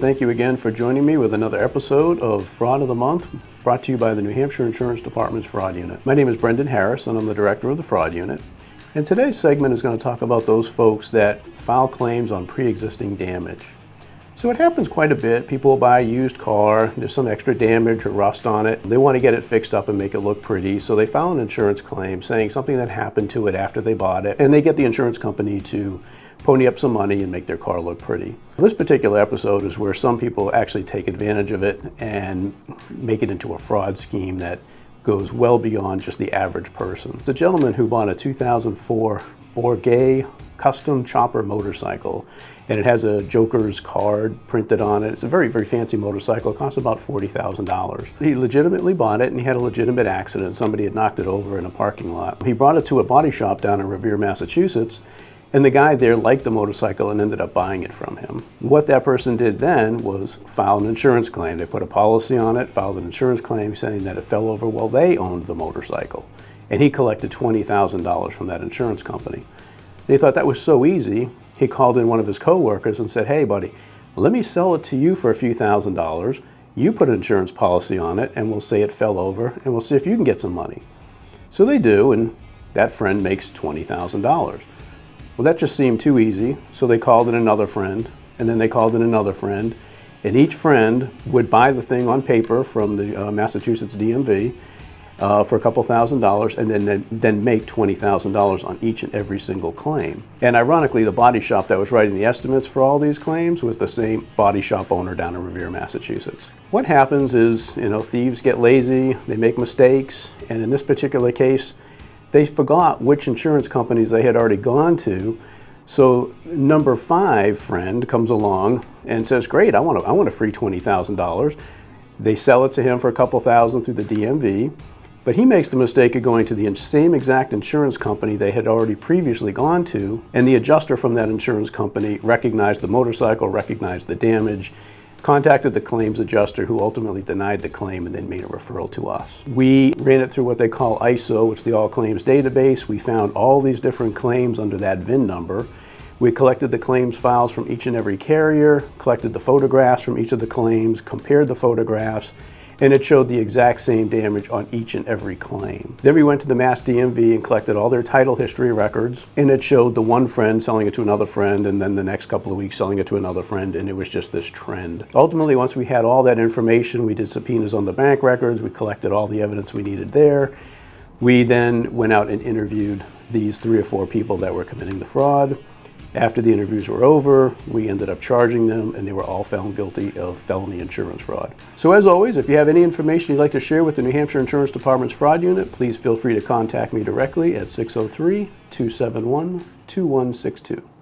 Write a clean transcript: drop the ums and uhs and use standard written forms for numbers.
Thank you again for joining me with another episode of Fraud of the Month, brought to you by the New Hampshire Insurance Department's Fraud Unit. My name is Brendhan Harris, and I'm the Director of the Fraud Unit. And today's segment is going to talk about those folks that file claims on pre-existing damage. So it happens quite a bit. People will buy a used car, there's some extra damage or rust on it. They want to get it fixed up and make it look pretty, so they file an insurance claim saying something that happened to it after they bought it, and they get the insurance company to pony up some money and make their car look pretty. This particular episode is where some people actually take advantage of it and make it into a fraud scheme that goes well beyond just the average person. It's a gentleman who bought a 2004 Bourget Chopper motorcycle, and it has a Joker's card printed on it. It's a very, very fancy motorcycle. It costs about $40,000. He legitimately bought it, and he had a legitimate accident. Somebody had knocked it over in a parking lot. He brought it to a body shop down in Revere, Massachusetts, and the guy there liked the motorcycle and ended up buying it from him. What that person did then was file an insurance claim. They put a policy on it, filed an insurance claim saying that it fell over while they owned the motorcycle. And he collected $20,000 from that insurance company. And he thought that was so easy, he called in one of his coworkers and said, "Hey buddy, let me sell it to you for a few $1,000s. You put an insurance policy on it and we'll say it fell over and we'll see if you can get some money." So they do, and that friend makes $20,000. Well, that just seemed too easy, so they called in another friend, and then they called in another friend, and each friend would buy the thing on paper from the Massachusetts DMV for a couple $1,000s, and then make $20,000 on each and every single claim. And ironically, the body shop that was writing the estimates for all these claims was the same body shop owner down in Revere, Massachusetts. What happens is, thieves get lazy, they make mistakes, and in this particular case, they forgot which insurance companies they had already gone to. So number 5 friend comes along and says, "Great, I want a free $20,000. They sell it to him for a couple thousand through the DMV, but he makes the mistake of going to the same exact insurance company they had already previously gone to, and the adjuster from that insurance company recognized the motorcycle, recognized the damage, contacted the claims adjuster, who ultimately denied the claim and then made a referral to us. We ran it through what they call ISO, it's the All Claims Database. We found all these different claims under that VIN number. We collected the claims files from each and every carrier, collected the photographs from each of the claims, compared the photographs, and it showed the exact same damage on each and every claim. Then we went to the Mass DMV and collected all their title history records, and it showed the one friend selling it to another friend, and then the next couple of weeks selling it to another friend, and it was just this trend. Ultimately, once we had all that information, we did subpoenas on the bank records, we collected all the evidence we needed there. We then went out and interviewed these 3 or 4 people that were committing the fraud. After the interviews were over, we ended up charging them, and they were all found guilty of felony insurance fraud. So as always, if you have any information you'd like to share with the New Hampshire Insurance Department's Fraud Unit, please feel free to contact me directly at 603-271-2162.